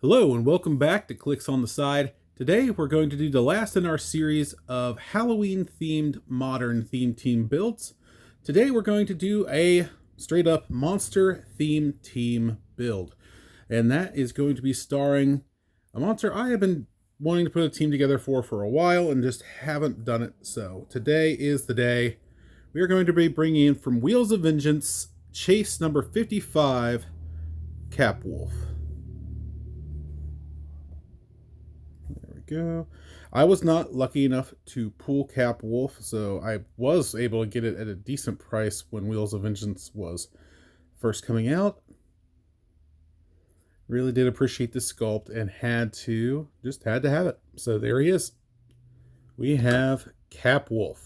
Hello and welcome back to Clicks on the Side. Today we're going to do the last in our series of Halloween themed modern theme team builds. Today we're going to do a straight up monster theme team build. And that is going to be starring a monster I have been wanting to put a team together for a while and just haven't done it. So today is the day. We are going to be bringing in from Wheels of Vengeance, chase number 55, Capwolf. Go. I was not lucky enough to pull Capwolf, so I was able to get it at a decent price when Wheels of Vengeance was first coming out. Really did appreciate the sculpt and had to have it. So there he is. We have Capwolf.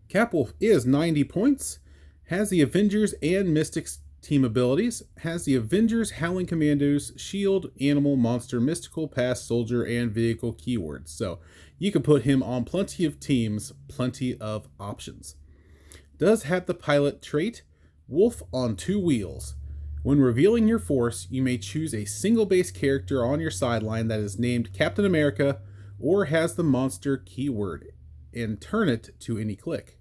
Capwolf is 90 points, has the Avengers and Mystics team abilities, has the Avengers, Howling Commandos, Shield, Animal, Monster, Mystical, Pass, Soldier, and Vehicle keywords. So you can put him on plenty of teams, plenty of options. Does have the pilot trait, Wolf on 2 wheels. When revealing your force, you may choose a single base character on your sideline that is named Captain America or has the monster keyword and turn it to any click.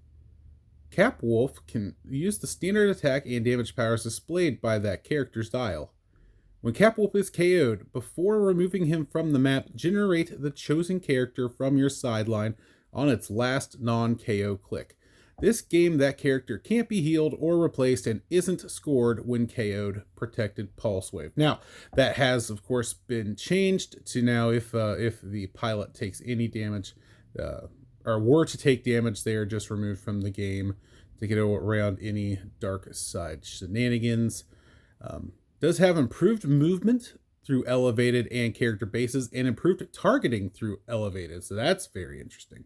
Capwolf can use the standard attack and damage powers displayed by that character's dial. When Capwolf is KO'd, before removing him from the map, generate the chosen character from your sideline on its last non-KO click. This game, that character can't be healed or replaced and isn't scored when KO'd, protected pulse wave. Now, that has, of course, been changed to now if the pilot takes any damage, or were to take damage, they are just removed from the game to get around any dark side shenanigans. Does have improved movement through elevated and character bases and improved targeting through elevated, so that's very interesting.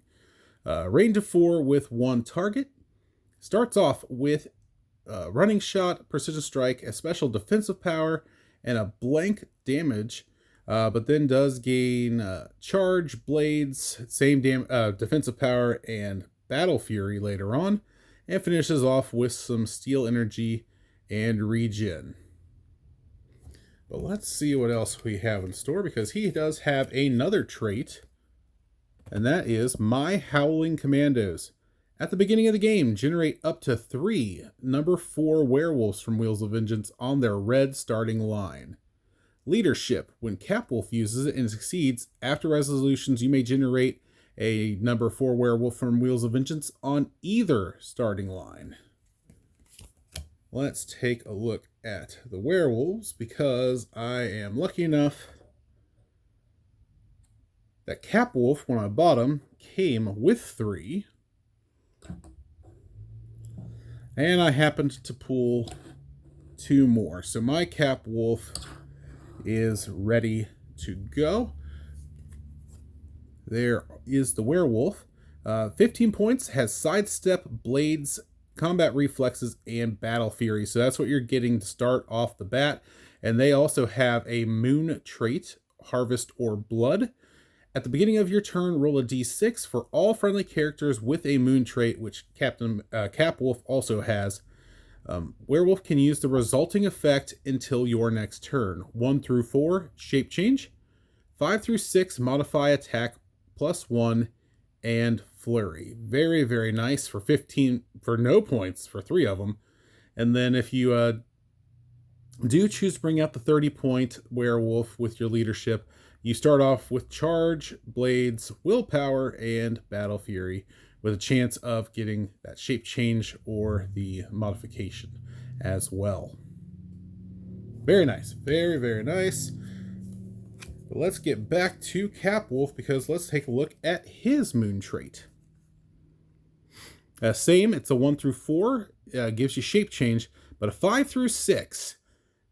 Range of 4 with 1 target. Starts off with running shot, precision strike, a special defensive power, and a blank damage. But then does gain charge, blades, same defensive power, and battle fury later on, and finishes off with some steel energy and regen. But let's see what else we have in store, because he does have another trait, and that is My Howling Commandos. At the beginning of the game, generate up to 3 number 4 werewolves from Wheels of Vengeance on their red starting line. Leadership. When Capwolf uses it and succeeds, after resolutions, you may generate a number 4 werewolf from Wheels of Vengeance on either starting line. Let's take a look at the werewolves, because I am lucky enough that Capwolf, when I bought him, came with 3. And I happened to pull 2 more. So my Capwolf is ready to go. There is the werewolf. 15 points, has sidestep, blades, combat reflexes, and battle fury. So that's what you're getting to start off the bat. And they also have a moon trait, harvest or blood. At the beginning of your turn, roll a d6 for all friendly characters with a moon trait, which Capwolf also has. Werewolf can use the resulting effect until your next turn. 1 through 4, shape change. 5 through 6, modify attack +1 and flurry. Very, very nice for 15, for no points for 3 of them. And then if you do choose to bring out the 30-point werewolf with your leadership, you start off with charge, blades, willpower, and battle fury, with a chance of getting that shape change or the modification as well. Very nice. Very, very nice. But let's get back to Capwolf, because let's take a look at his moon trait. Same, it's a 1 through 4, gives you shape change, but a 5 through 6,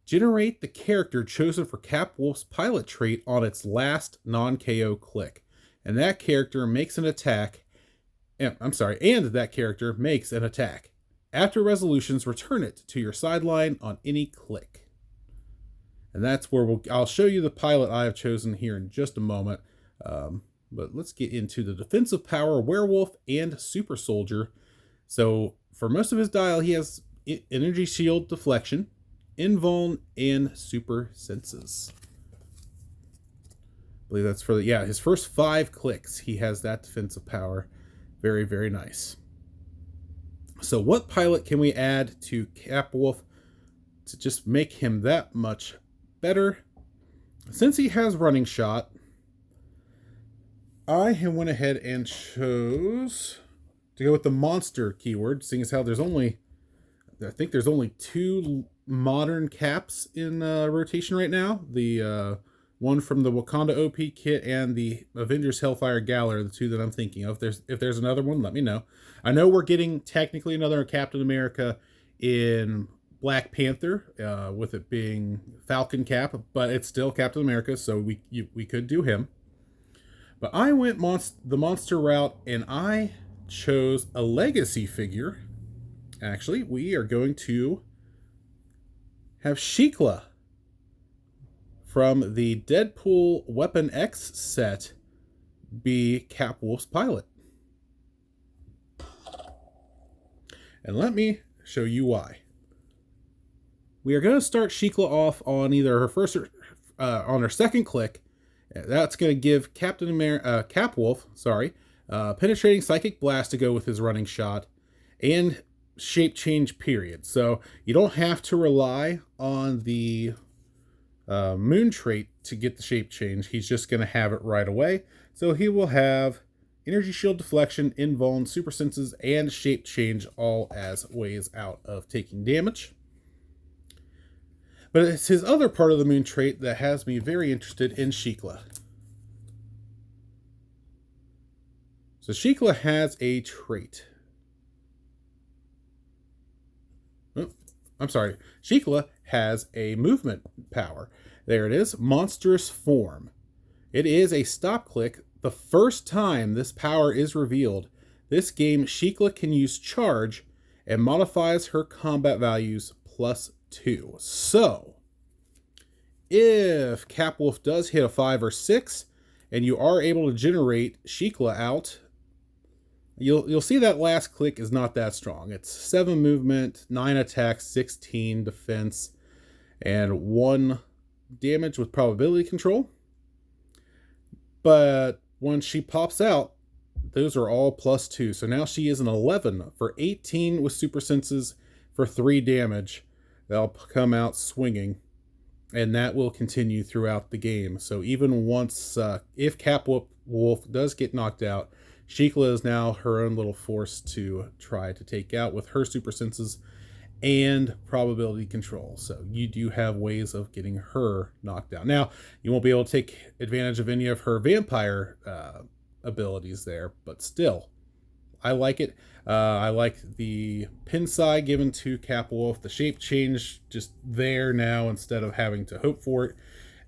generate the character chosen for Capwolf's pilot trait on its last non-KO click. And that character makes an attack. And that character makes an attack. After resolutions, return it to your sideline on any click. And that's where I'll show you the pilot I have chosen here in just a moment. But let's get into the defensive power, werewolf, and super soldier. So for most of his dial, he has energy shield deflection, invuln, and super senses. I believe that's for his first 5 clicks. He has that defensive power. Very, very nice. So what pilot can we add to Capwolf to just make him that much better? Since he has running shot, I went ahead and chose to go with the monster keyword, seeing as how I think there's only 2 modern caps in rotation right now. The one from the Wakanda OP kit and the Avengers Hellfire Gala are the 2 that I'm thinking of. If there's another one, let me know. I know we're getting technically another Captain America in Black Panther, with it being Falcon Cap, but it's still Captain America, so we could do him. But I went the monster route, and I chose a legacy figure. Actually, we are going to have Shikla from the Deadpool Weapon X set be Capwolf's pilot. And let me show you why. We are going to start Shikla off on either her first or on her second click. That's going to give Capwolf, penetrating psychic blast to go with his running shot, and shape change period. So you don't have to rely on the moon trait to get the shape change. He's just going to have it right away. So he will have energy shield deflection, invuln, super senses, and shape change all as ways out of taking damage. But it's his other part of the moon trait that has me very interested in Shikla. So Shikla has a trait. Shikla has a movement power. There it is, monstrous form. It is a stop click. The first time this power is revealed, this game Shikla can use charge and modifies her combat values +2. So, if Capwolf does hit a 5 or 6, and you are able to generate Shikla out, you'll see that last click is not that strong. It's 7 movement, 9 attack, 16 defense, and 1 damage with probability control. But when she pops out, those are all +2. So now she is an 11 for 18 with super senses for 3 damage. They'll come out swinging, and that will continue throughout the game. So even once, if Capwolf does get knocked out, Shikla is now her own little force to try to take out with her super senses and probability control. So you do have ways of getting her knocked out. Now, you won't be able to take advantage of any of her vampire abilities there, but still, I like it. I like the Pinsai given to Capwolf, the shape change just there now instead of having to hope for it,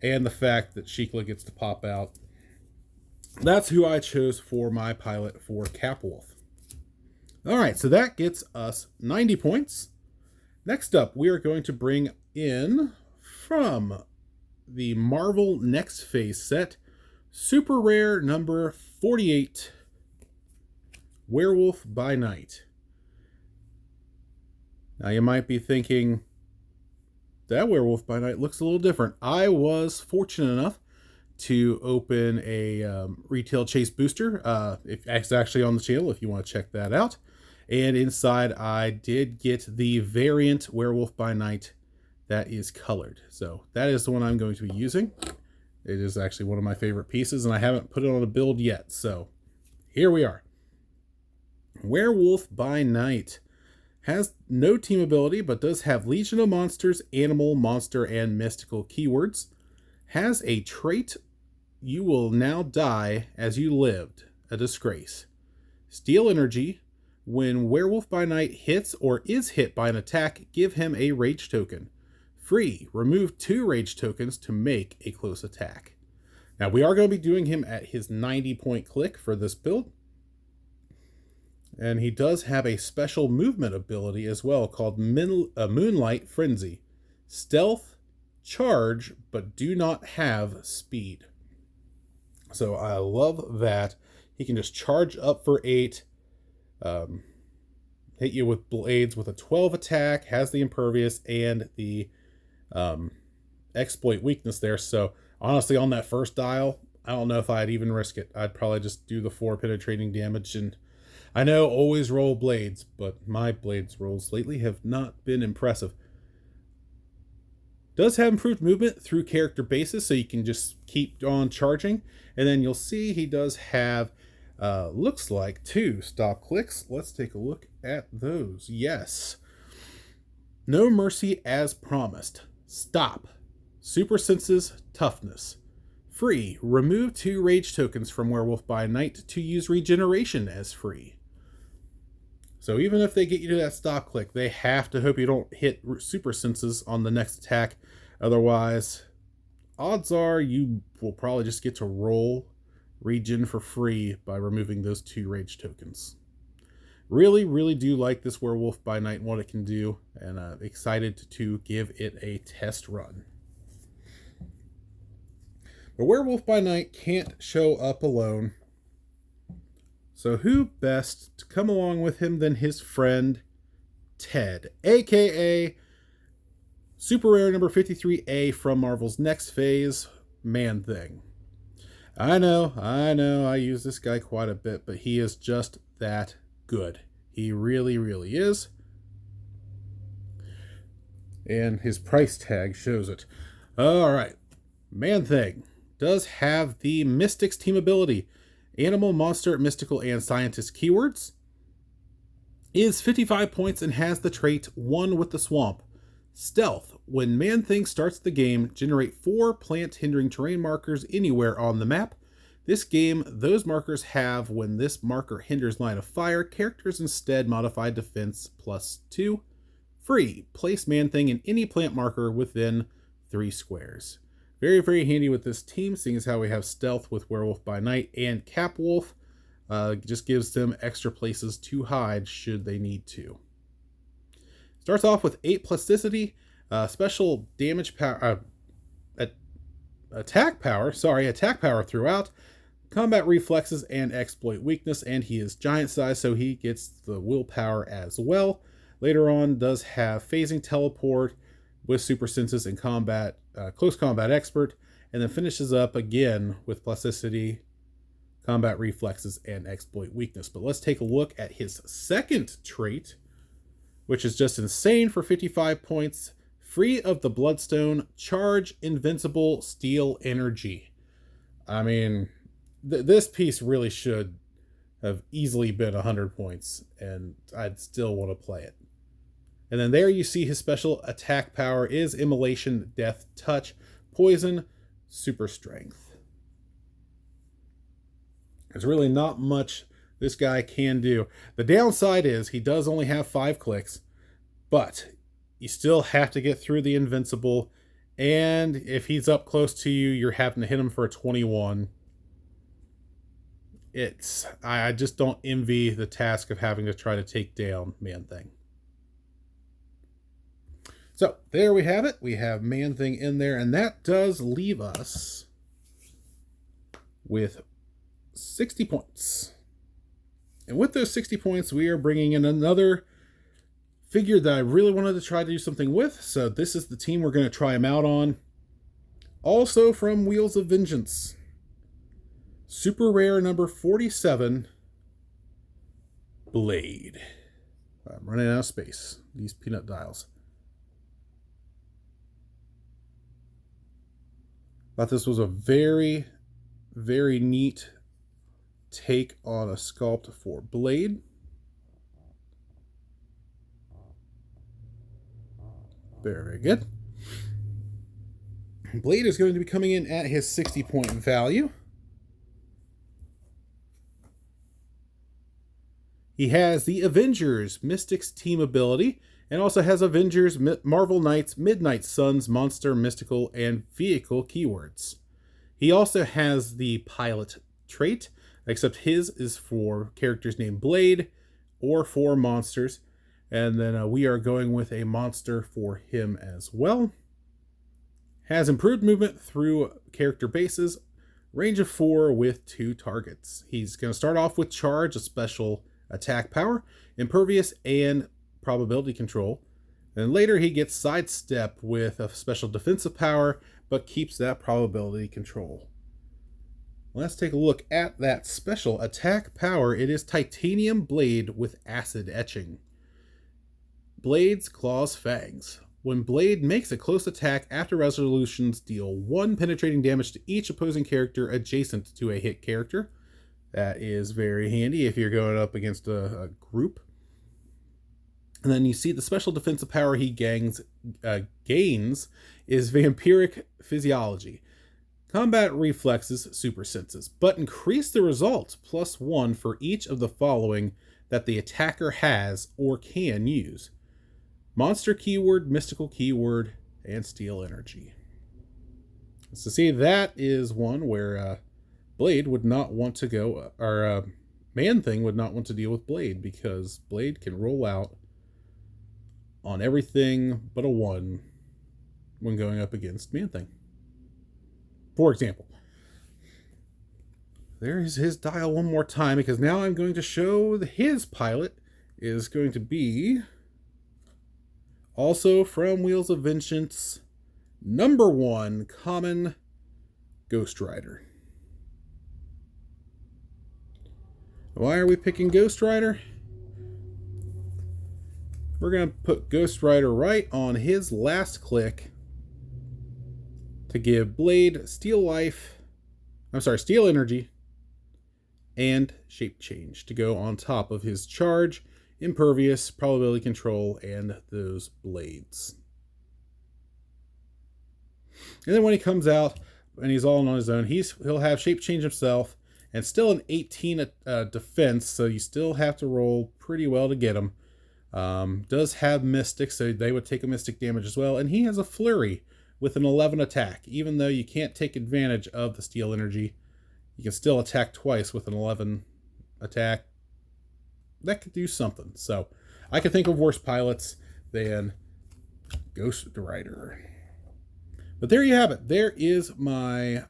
and the fact that Shikla gets to pop out. That's who I chose for my pilot for Capwolf. All right, so that gets us 90 points. Next up, we are going to bring in, from the Marvel Next Phase set, super rare number 48, Werewolf by Night. Now you might be thinking, that Werewolf by Night looks a little different. I was fortunate enough to open a retail chase booster. It's actually on the channel if you want to check that out. And inside I did get the variant Werewolf by Night that is colored. So that is the one I'm going to be using. It is actually one of my favorite pieces, and I haven't put it on a build yet. So here we are. Werewolf by Night has no team ability, but does have Legion of Monsters, Animal, Monster, and Mystical keywords. Has a trait, you will now die as you lived, a disgrace. Steal energy. When Werewolf by Night hits or is hit by an attack, give him a rage token. Free, remove 2 rage tokens to make a close attack. Now we are going to be doing him at his 90 point click for this build. And he does have a special movement ability as well called Moonlight Frenzy. Stealth, charge, but do not have speed. So I love that. He can just charge up for 8, hit you with blades with a 12 attack, has the impervious and the exploit weakness there. So honestly, on that first dial, I don't know if I'd even risk it. I'd probably just do the 4 penetrating damage. And I know always roll blades, but my blades rolls lately have not been impressive. Does have improved movement through character bases, so you can just keep on charging. And then you'll see he does have, looks like 2 stop clicks. Let's take a look at those. Yes. No mercy as promised. Stop. Super senses, toughness. Free. Remove 2 rage tokens from Werewolf by Night to use regeneration as free. So even if they get you to that stop click, they have to hope you don't hit super senses on the next attack. Otherwise, odds are you will probably just get to roll regen for free by removing those 2 rage tokens. Really, really do like this Werewolf by Night and what it can do, and excited to give it a test run. But Werewolf by Night can't show up alone. So who best to come along with him than his friend Ted, aka Super Rare number 53A from Marvel's next phase, Man-Thing. I know, I use this guy quite a bit, but he is just that good. He really, really is. And his price tag shows it. Alright, Man-Thing does have the Mystics team ability. Animal, monster, mystical, and scientist keywords. Is 55 points and has the trait One with the Swamp. Stealth. When Man-Thing starts the game, generate 4 plant-hindering terrain markers anywhere on the map. This game, those markers have, when this marker hinders line of fire, characters instead modify defense +2. Free. Place Man-Thing in any plant marker within 3 squares. Very, very handy with this team, seeing as how we have Stealth with Werewolf by Night and Capwolf. Just gives them extra places to hide should they need to. Starts off with 8 plasticity, special damage power, attack power throughout, combat reflexes, and exploit weakness, and he is giant size, so he gets the willpower as well. Later on, does have phasing teleport with super senses and combat, close combat expert, and then finishes up again with plasticity, combat reflexes, and exploit weakness. But let's take a look at his second trait, which is just insane for 55 points. Free of the Bloodstone, charge, invincible, steal energy. I mean, this piece really should have easily been 100 points, and I'd still want to play it. And then there you see his special attack power is Immolation, Death Touch, Poison, Super Strength. There's really not much this guy can do. The downside is he does only have 5 clicks, but you still have to get through the Invincible, and if he's up close to you, you're having to hit him for a 21. I just don't envy the task of having to try to take down Man-Thing. So there we have it. We have Man-Thing in there, and that does leave us with 60 points. And with those 60 points, we are bringing in another figure that I really wanted to try to do something with. So this is the team we're going to try him out on. Also from Wheels of Vengeance. Super Rare number 47, Blade. I'm running out of space. These peanut dials. Thought this was a very, very neat take on a sculpt for Blade. Very good. Blade is going to be coming in at his 60-point value. He has the Avengers Mystics team ability, and also has Avengers, Marvel Knights, Midnight Suns, Monster, Mystical, and Vehicle keywords. He also has the Pilot trait, except his is for characters named Blade or for monsters. And then we are going with a monster for him as well. Has improved movement through character bases, range of 4 with 2 targets. He's going to start off with Charge, a special attack power, Impervious, and Probability Control. And later he gets sidestep with a special defensive power, but keeps that probability control. Let's take a look at that special attack power. It is Titanium Blade with Acid Etching. Blade's Claws Fangs. When Blade makes a close attack, after resolutions deal 1 penetrating damage to each opposing character adjacent to a hit character. That is very handy if you're going up against a group. And then you see the special defensive power he gains is Vampiric Physiology. Combat reflexes, super senses, but increase the results +1 for each of the following that the attacker has or can use. Monster keyword, mystical keyword, and steel energy. So see, that is one where Blade would not want to go, or Man-Thing would not want to deal with Blade, because Blade can roll out on everything but a 1 when going up against Man-Thing. For example, there's his dial one more time, because now I'm going to show his pilot is going to be also from Wheels of Vengeance, number 1 common Ghost Rider. Why are we picking Ghost Rider? We're going to put Ghost Rider right on his last click to give Blade steel energy and shape change to go on top of his charge, impervious, probability control, and those blades. And then when he comes out and he's all on his own, he'll have shape change himself and still an 18 defense, so you still have to roll pretty well to get him. Does have Mystic, so they would take a Mystic damage as well, and he has a Flurry with an 11 attack. Even though you can't take advantage of the steel energy, you can still attack twice with an 11 attack. That could do something. So I could think of worse pilots than Ghost Rider. But there you have it. There is my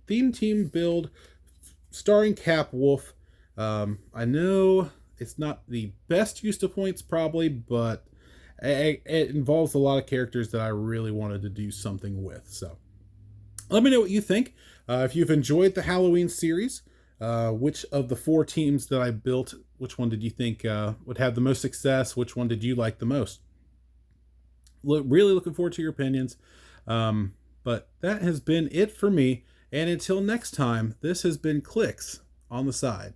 theme team build starring Capwolf. I know it's not the best use of points probably, but it involves a lot of characters that I really wanted to do something with. So let me know what you think. If you've enjoyed the Halloween series, which of the 4 teams that I built, which one did you think would have the most success? Which one did you like the most? Really looking forward to your opinions. But that has been it for me. And until next time, this has been Clicks on the Side.